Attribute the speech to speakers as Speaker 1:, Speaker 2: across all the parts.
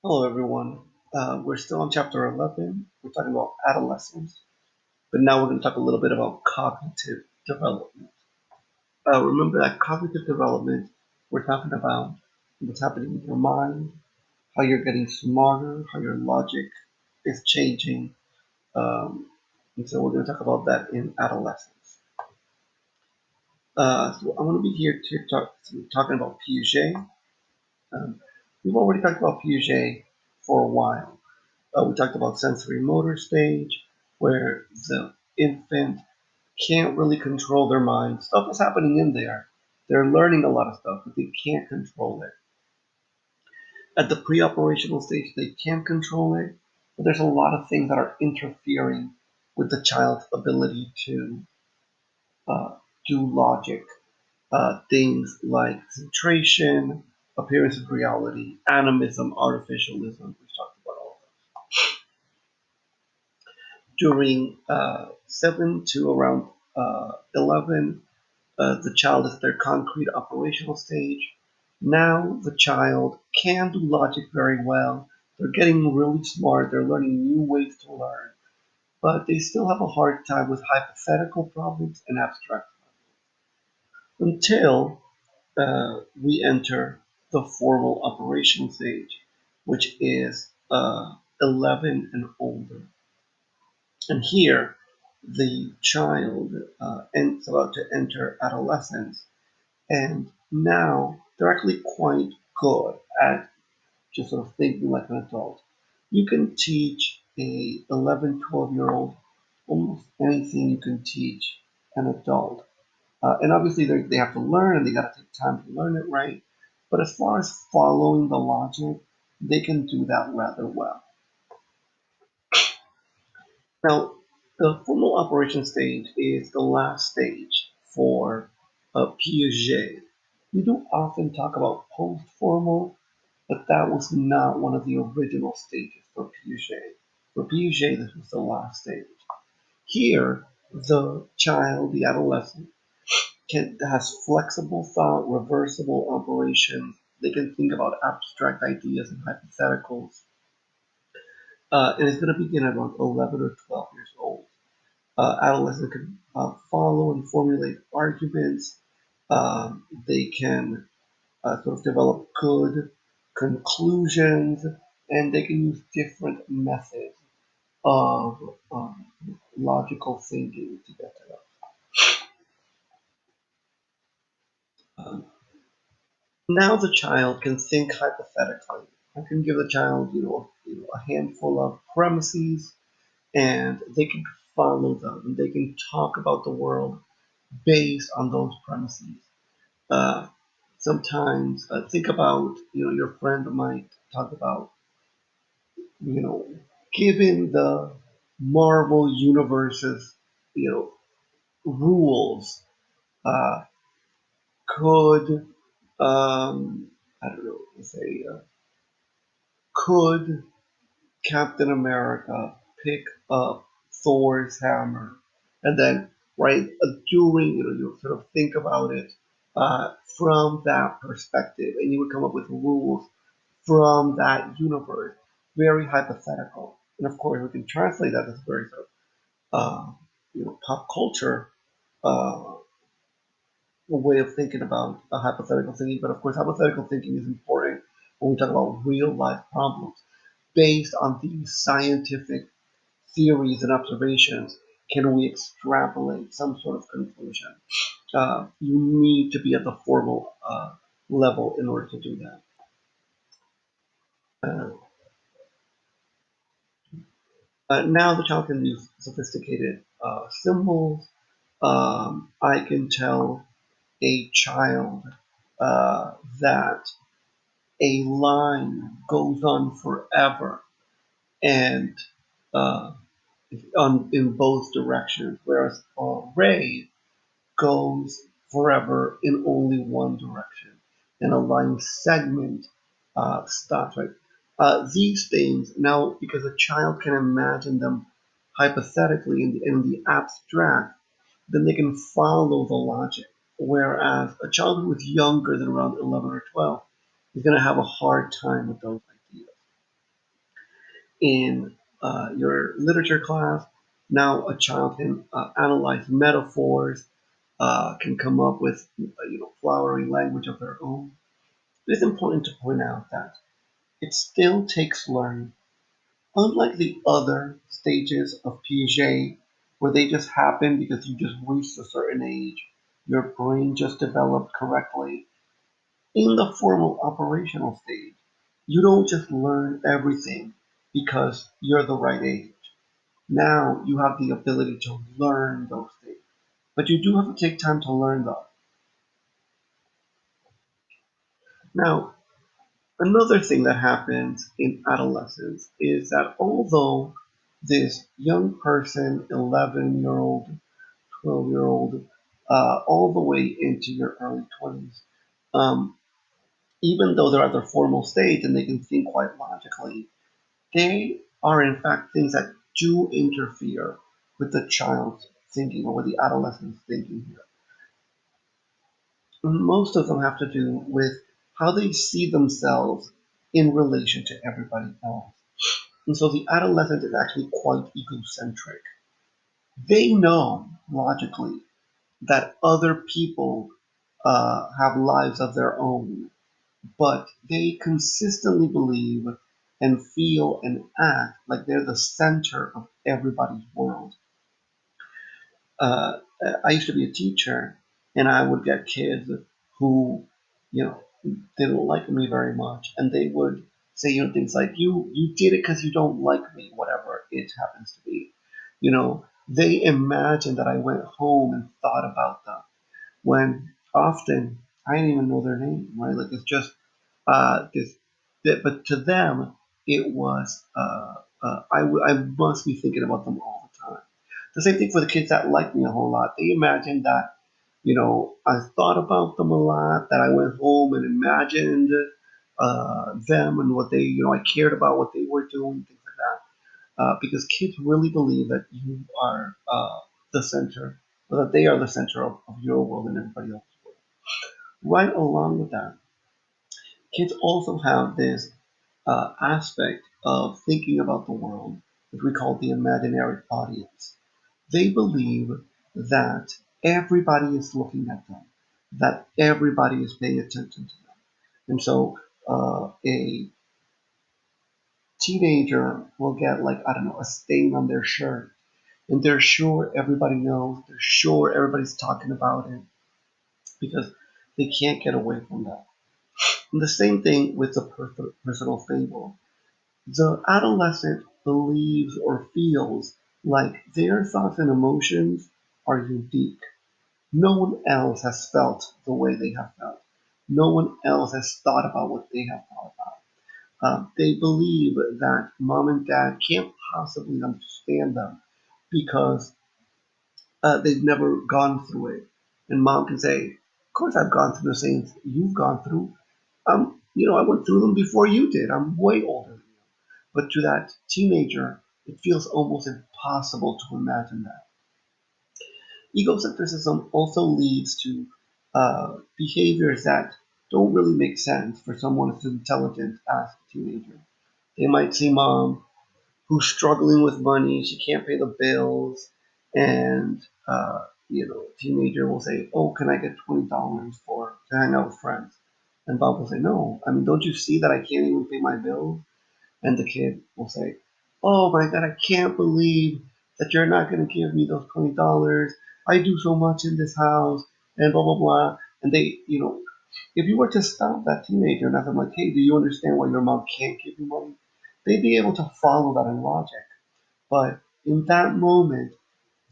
Speaker 1: Hello, everyone. We're still on chapter 11. We're talking about adolescence, but now we're going to talk a little bit about cognitive development. Remember that cognitive development, we're talking about what's happening in your mind, how you're getting smarter, how your logic is changing. Um, and so we're going to talk about that in adolescence. So I'm going to be here talking about Piaget. Um, we've already talked about Piaget for a while. We talked about sensory motor stage, where the infant can't really control their mind. Stuff is happening in there. They're learning a lot of stuff, but they can't control it. At the pre-operational stage, they can control it, but there's a lot of things that are interfering with the child's ability to uh, do logic. Things like centration, appearance of reality, animism, artificialism. We've talked about all during 7 to around 11, the child is at their concrete operational stage. Now the child can do logic very well. They're getting really smart. They're learning new ways to learn, but they still have a hard time with hypothetical problems and abstract until we enter the formal operational stage, which is 11 and older. And here, the child is about to enter adolescence, and now they're actually quite good at just sort of thinking like an adult. You can teach a 11, 12-year old almost anything you can teach an adult. And obviously, they have to learn and they got to take time to learn it right. But as far as following the logic, they can do that rather well. Now, the formal operation stage is the last stage for Piaget. We do often talk about post-formal, but that was not one of the original stages for Piaget. For Piaget, this was the last stage. Here, the child, the adolescent, has flexible thought, reversible operations. They can think about abstract ideas and hypotheticals. And it's going to begin at around 11 or 12 years old. Adolescents can follow and formulate arguments. They can sort of develop good conclusions, and they can use different methods of logical thinking to get to that. Now the child can think hypothetically. I can give the child, a handful of premises, and they can follow them. And they can talk about the world based on those premises. Uh, Sometimes think about, your friend might talk about, you know, given the Marvel universe's, rules, uh, could, I don't know, say, could Captain America pick up Thor's hammer, and then right during you sort of think about it from that perspective, and you would come up with rules from that universe, very hypothetical. And of course, we can translate that as very sort of pop culture uh, way of thinking about a hypothetical thinking. But of course, hypothetical thinking is important when we talk about real life problems based on these scientific theories and observations. Can we extrapolate some sort of conclusion? You need to be at the formal level in order to do that. Uh, Now the child can use sophisticated symbols. I can tell a child that a line goes on forever and uh, in both directions, whereas a ray goes forever in only one direction, and a line segment stops. Right? These things now, because a child can imagine them hypothetically in the abstract, then they can follow the logic. Whereas a child who is younger than around 11 or 12 is going to have a hard time with those ideas. in your literature class. Now a child can analyze metaphors, can come up with flowery language of their own. It is important to point out that it still takes learning. Unlike the other stages of Piaget, where they just happen because you just reached a certain age, your brain just developed correctly. In the formal operational stage, you don't just learn everything because you're the right age. Now you have the ability to learn those things. But you do have to take time to learn them. Now, another thing that happens in adolescence is that although this young person, 11-year-old, 12-year-old, all the way into your early 20s, um, even though they're at their formal stage and they can think quite logically, they are in fact things that do interfere with the child's thinking or with the adolescent's thinking here. Most of them have to do with how they see themselves in relation to everybody else. And so the adolescent is actually quite egocentric. They know logically that other people have lives of their own, but they consistently believe and feel and act like they're the center of everybody's world. uh, I used to be a teacher, and I would get kids who, you know, didn't like me very much, and they would say, things like, "You did it because you don't like me," whatever it happens to be. They imagine that I went home and thought about them when often I didn't even know their name, right? Like it's just this, but to them, it was I must be thinking about them all the time. The same thing for the kids that like me a whole lot. They imagine that, I thought about them a lot, that I went home and imagined them and what they, I cared about what they were doing, things like that. Because kids really believe that you are the center, or that they are the center of your world and everybody else's world. Right along with that, kids also have this aspect of thinking about the world, which we call the imaginary audience. They believe that everybody is looking at them, that everybody is paying attention to them. And so a teenager will get, like, I don't know, a stain on their shirt, and they're sure everybody knows, they're sure everybody's talking about it because they can't get away from that. And the same thing with the personal fable. The adolescent believes or feels like their thoughts and emotions are unique. No one else has felt the way they have felt. No one else has thought about what they have thought about. They believe that mom and dad can't possibly understand them because they've never gone through it. And mom can say, "Of course, I've gone through the same you've gone through. I went through them before you did. I'm way older than you." But to that teenager, it feels almost impossible to imagine that. Egocentrism also leads to behaviors that don't really make sense for someone as intelligent as a teenager. They might see mom who's struggling with money, she can't pay the bills, and teenager will say, "Oh, can I get $20 for to hang out with friends?" And Bob will say, "No, I mean, don't you see that I can't even pay my bills?" And the kid will say, "Oh my God, I can't believe that you're not going to give me those $20. I do so much in this house," and blah, blah, blah. And if you were to stop that teenager and ask them, like, "Hey, do you understand why your mom can't give you money?" They'd be able to follow that in logic. But in that moment,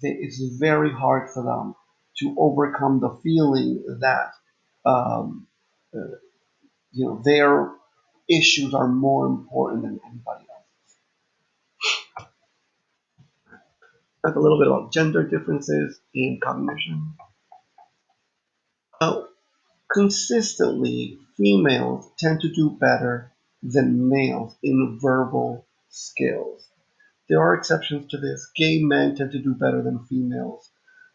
Speaker 1: it's very hard for them to overcome the feeling that um, uh, their issues are more important than anybody else. Talk a little bit about gender differences in cognition. Uh, Consistently, females tend to do better than males in verbal skills. There are exceptions to this. Gay men tend to do better than females,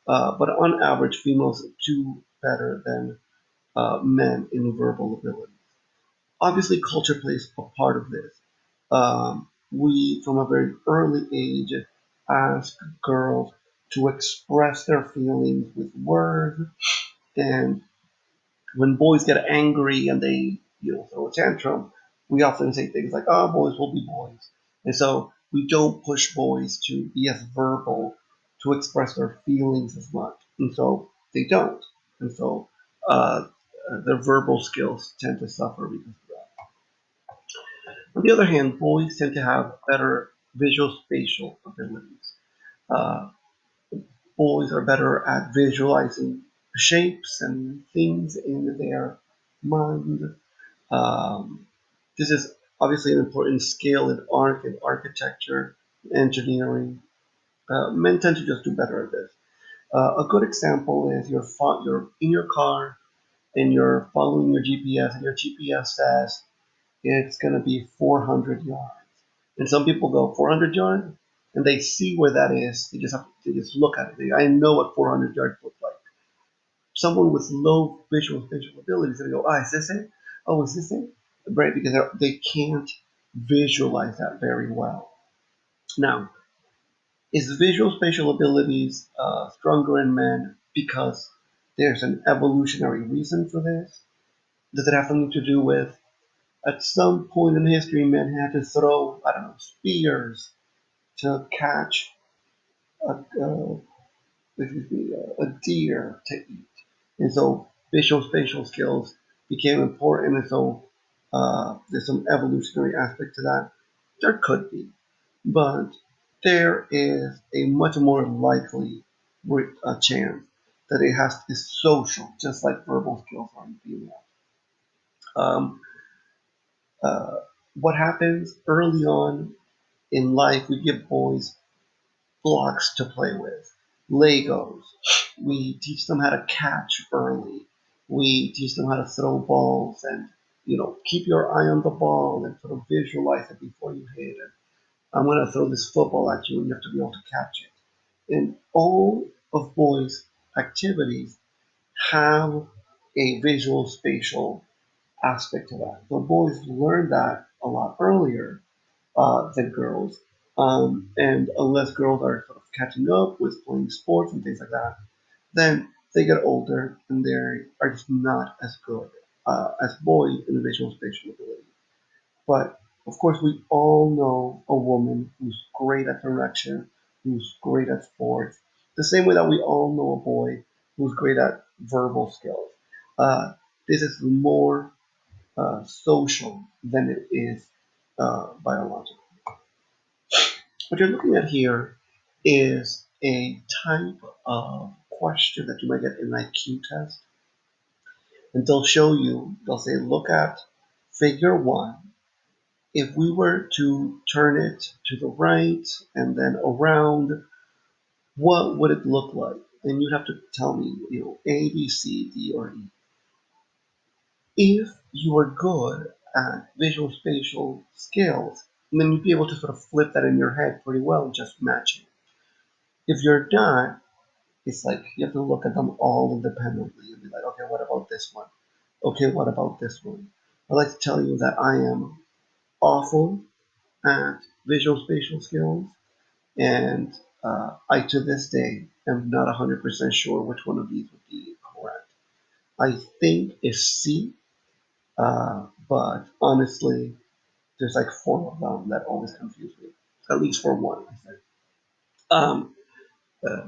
Speaker 1: but on average, females do better than men in verbal ability. Obviously, culture plays a part of this. we, from a very early age, ask girls to express their feelings with words, and when boys get angry and they, throw a tantrum, we often say things like, "Oh, boys will be boys," and so we don't push boys to be as verbal, to express their feelings as much, and so they don't, and so uh, their verbal skills tend to suffer because of that. On the other hand, boys tend to have better visual spatial abilities. Uh, Boys are better at visualizing shapes and things in their mind. Um, this is obviously an important skill in art and architecture, engineering. Men tend to just do better at this. A good example is you're in your car and you're following your GPS, and your GPS says it's going to be 400 yards. And some people go 400 yards, and they see where that is. They just look at it. I know what 400 yards look like. Someone with low visual spatial abilities, they go, "Ah, is this it? Oh, is this it?" Right? Because they can't visualize that very well. Now, is visual spatial abilities stronger in men because there's an evolutionary reason for this? Does it have something to do with at some point in history, men had to throw, I don't know, spears to catch a, a deer to eat. And so visual spatial skills became important. And so there's some evolutionary aspect to that. There could be. But there is a much more likely chance that is social, just like verbal skills are in female. Um, uh, what happens early on in life, we give boys blocks to play with, Legos. We teach them how to catch early. We teach them how to throw balls and, keep your eye on the ball and sort of visualize it before you hit it. I'm going to throw this football at you and you have to be able to catch it. And all of boys' activities have a visual spatial aspect to that. So boys learn that a lot earlier than girls. And unless girls are sort of catching up with playing sports and things like that, then they get older and they are just not as good as boys in visual spatial ability. But of course, we all know a woman who's great at direction, who's great at sports, the same way that we all know a boy who's great at verbal skills. Uh, this is more social than it is biological. What you're looking at here is a type of question that you might get in an IQ test. And they'll say, look at figure one. If we were to turn it to the right and then around, what would it look like? And you'd have to tell me, A, B, C, D, or E. If you are good at visual spatial skills, then you'd be able to sort of flip that in your head pretty well and just match it. If you're not, it's like you have to look at them all independently and be like, okay, what about this one? Okay, what about this one? I'd like to tell you that I am awful at visual spatial skills, and I to this day am not 100% sure which one of these would be correct. I think it's C, but honestly, there's like four of them that always confuse me, at least for one, I think. Um, uh,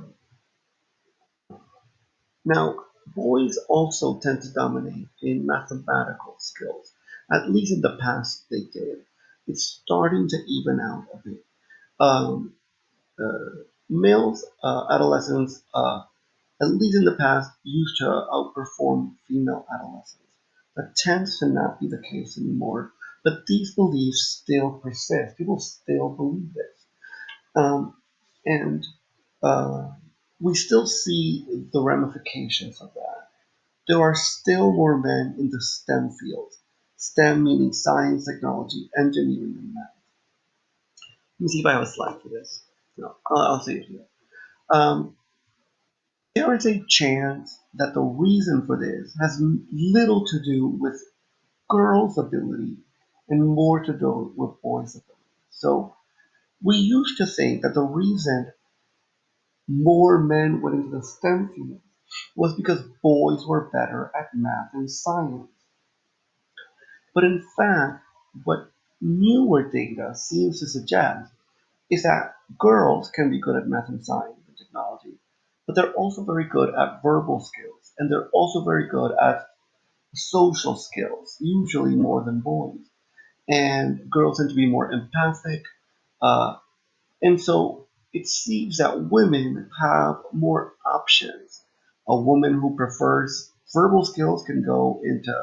Speaker 1: Now, boys also tend to dominate in mathematical skills. At least in the past, they did. It's starting to even out a bit. Um, Males, adolescents, at least in the past, used to outperform female adolescents. That tends to not be the case anymore. But these beliefs still persist. People still believe this. Um, and uh, we still see the ramifications of that. There are still more men in the STEM fields. STEM meaning science, technology, engineering, and math. Let me see if I have a slide for this. No, I'll say it here. Um, there is a chance that the reason for this has little to do with girls' ability and more to do with boys' ability. So we used to think that the reason more men went into the STEM field was because boys were better at math and science. But in fact, what newer data seems to suggest is that girls can be good at math and science and technology, but they're also very good at verbal skills, and they're also very good at social skills, usually more than boys. And girls tend to be more empathic, uh, and so it seems that women have more options. A woman who prefers verbal skills can go into,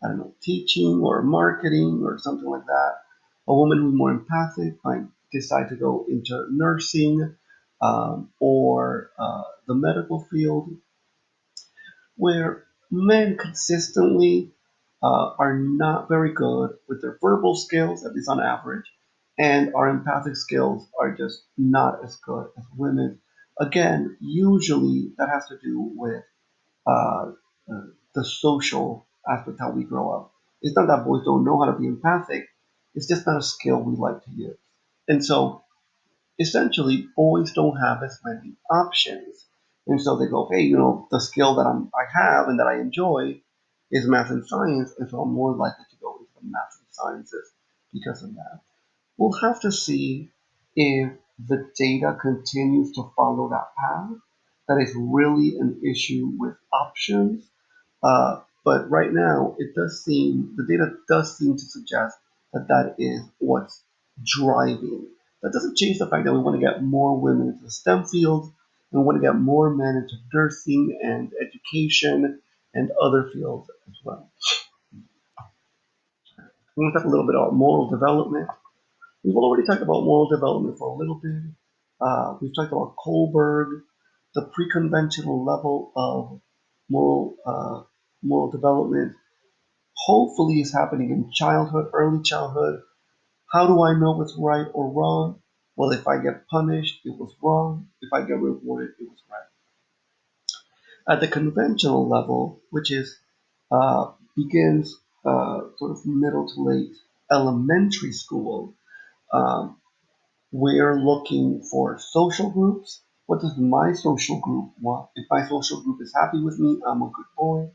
Speaker 1: I don't know, teaching or marketing or something like that. A woman who's more empathic might decide to go into nursing or the medical field, where men consistently are not very good with their verbal skills, at least on average, and our empathic skills are just not as good as women. Again, usually that has to do with uh, uh, the social aspect, how we grow up. It's not that boys don't know how to be empathic, it's just not a skill we like to use. And so essentially boys don't have as many options. And so they go, hey, the skill that I have and that I enjoy is math and science, and so I'm more likely to go into the math and sciences because of that. We'll have to see if the data continues to follow that path. That is really an issue with options. But right now, the data does seem to suggest that that is what's driving. That doesn't change the fact that we want to get more women into the STEM fields, and we want to get more men into nursing and education and other fields as well. We want to talk a little bit about moral development. We've already talked about moral development for a little bit. We've talked about Kohlberg, the pre-conventional level of moral development. Hopefully, is happening in childhood, early childhood. How do I know what's right or wrong? Well, if I get punished, it was wrong. If I get rewarded, it was right. At the conventional level, which is begins sort of middle to late elementary school, um, we're looking for social groups. What does my social group want? If my social group is happy with me, I'm a good boy.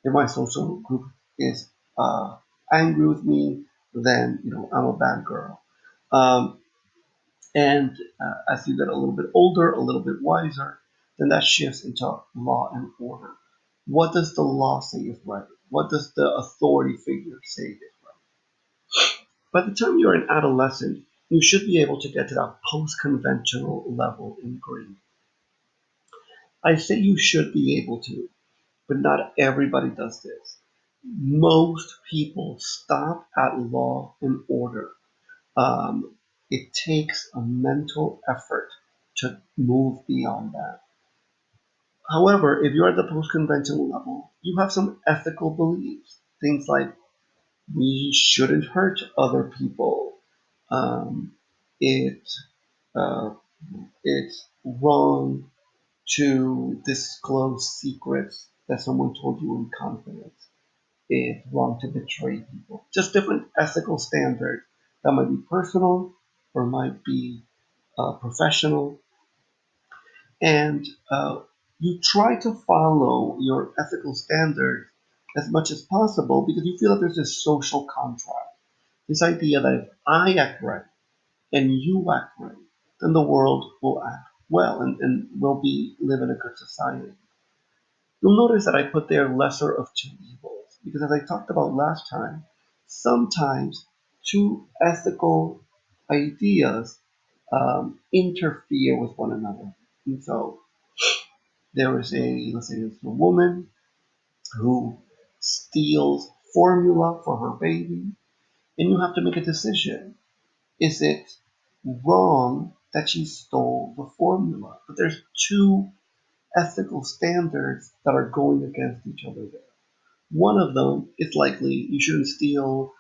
Speaker 1: If my social group is angry with me, then I'm a bad girl. Um, and as you get a little bit older, a little bit wiser, then that shifts into law and order. What does the law say is right? What does the authority figure say is right? By the time you're an adolescent, you should be able to get to that post-conventional level in Greek. I say you should be able to, but not everybody does this. Most people stop at law and order. It takes a mental effort to move beyond that. However, if you're at the post-conventional level, you have some ethical beliefs. Things like we shouldn't hurt other people. Um, it uh, it's wrong to disclose secrets that someone told you in confidence. It's wrong to betray people. Just different ethical standards that might be personal or might be professional. And you try to follow your ethical standards as much as possible because you feel that there's this social contract. This idea that if I act right and you act right, then the world will act well and we'll live in a good society. You'll notice that I put there lesser of two evils because, as I talked about last time, sometimes two ethical ideas interfere with one another. And so there is let's say it's a woman who steals formula for her baby, and you have to make a decision. Is it wrong that she stole the formula? But there's two ethical standards that are going against each other there. One of them is likely you shouldn't steal,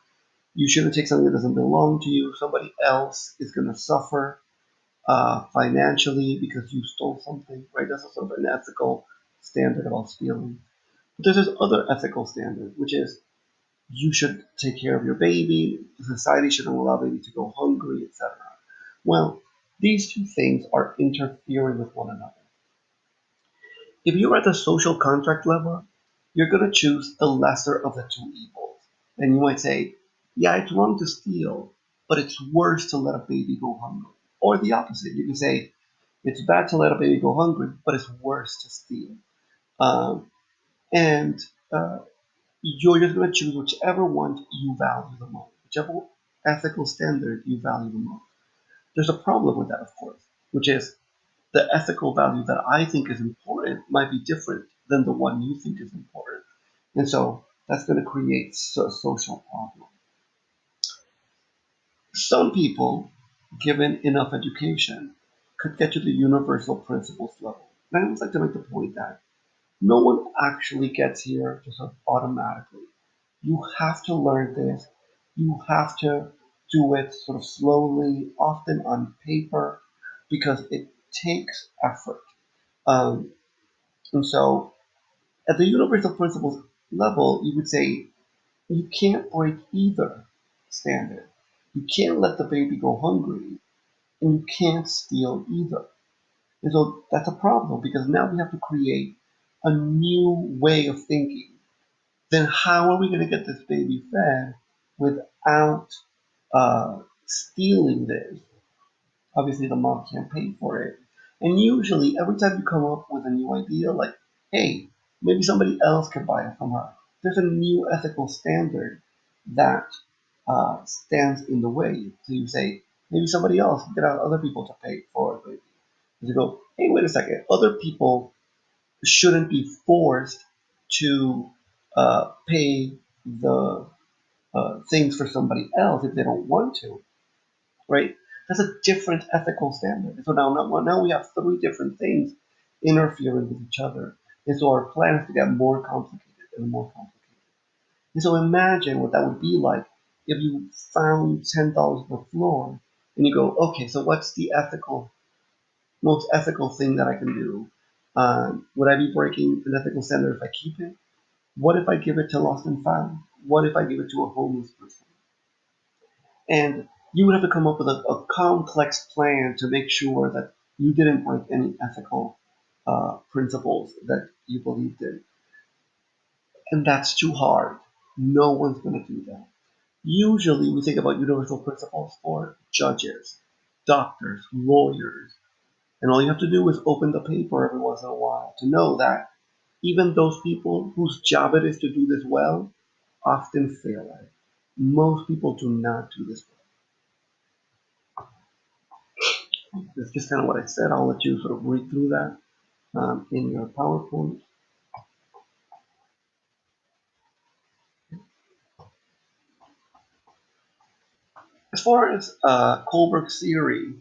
Speaker 1: you shouldn't take something that doesn't belong to you. Somebody else is going to suffer financially because you stole something, right? That's a sort of an ethical standard about stealing. But there's this other ethical standard, which is you should take care of your baby, society shouldn't allow baby to go hungry, etc. Well, these two things are interfering with one another. If you're at the social contract level, you're going to choose the lesser of the two evils. And you might say, yeah, it's wrong to steal, but it's worse to let a baby go hungry. Or the opposite. You can say, it's bad to let a baby go hungry, but it's worse to steal. Um, and you're just going to choose whichever one you value the most, whichever ethical standard you value the most. There's a problem with that, of course, which is the ethical value that I think is important might be different than the one you think is important. And so that's going to create a social problem. Some people, given enough education, could get to the universal principles level. And I always like to make the point that no one actually gets here just automatically. You have to learn this. You have to do it sort of slowly, often on paper, because it takes effort. Um, and so at the universal principles level, you would say you can't break either standard. You can't let the baby go hungry, and you can't steal either. And so that's a problem because now we have to create a new way of thinking. Then how are we going to get this baby fed without stealing this? Obviously, the mom can't pay for it. And usually, every time you come up with a new idea, like, hey, maybe somebody else can buy it from her, there's a new ethical standard that stands in the way. So you say, maybe somebody else can get out other people to pay for it. You go, hey, wait a second, other people shouldn't be forced to pay the things for somebody else if they don't want to, right? That's a different ethical standard. So now we have three different things interfering with each other. And so our plan is to get more complicated and more complicated. And so imagine what that would be like if you found $10 on the floor and you go, okay, so what's the most ethical thing that I can do? Would I be breaking an ethical standard if I keep it? What if I give it to lost and found? What if I give it to a homeless person? And you would have to come up with a complex plan to make sure that you didn't break any ethical principles that you believed in. And that's too hard. No one's going to do that. Usually, we think about universal principles for judges, doctors, lawyers, and all you have to do is open the paper every once in a while to know that even those people whose job it is to do this well often fail at it. Most people do not do this well. That's just kind of what I said. I'll let you sort of read through that in your PowerPoint. As far as Kohlberg's theory,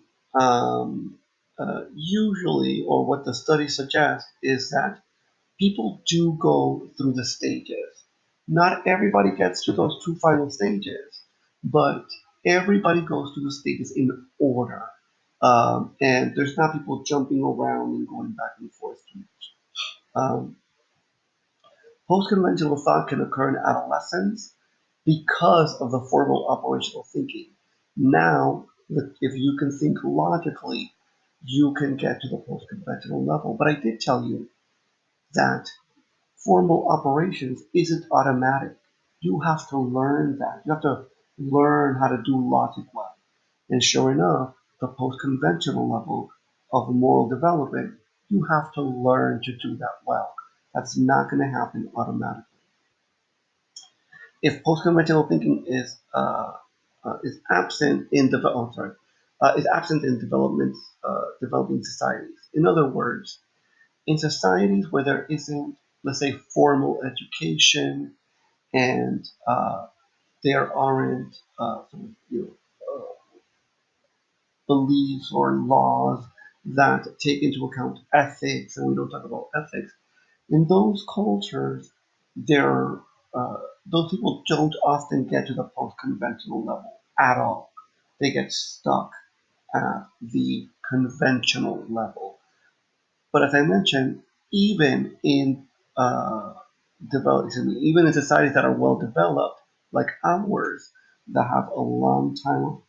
Speaker 1: usually, or what the study suggests, is that people do go through the stages. Not everybody gets to those two final stages, but everybody goes through the stages in order. And there's not people jumping around and going back and forth too much. Post-conventional thought can occur in adolescence because of the formal operational thinking. Now, if you can think logically, you can get to the post-conventional level. But I did tell you that formal operations isn't automatic. You have to learn that. You have to learn how to do logic well. And sure enough, the post-conventional level of moral development, you have to learn to do that well. That's not going to happen automatically. If post-conventional thinking is absent in is absent in developing societies. In other words, in societies where there isn't, let's say, formal education and there aren't sort of, beliefs or laws that take into account ethics, and we don't talk about ethics. In those cultures, there those people don't often get to the post-conventional level at all. They get stuck at the conventional level. But as I mentioned, even in even in societies that are well developed, like ours that have a long time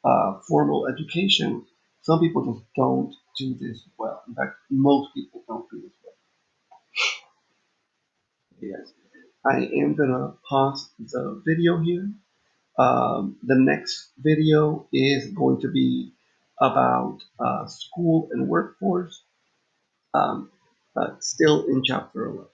Speaker 1: of formal education, some people just don't do this well. In fact, most people don't do this well. Yes. I am gonna pause the video here. The next video is going to be about school and workforce, um, still in chapter 11.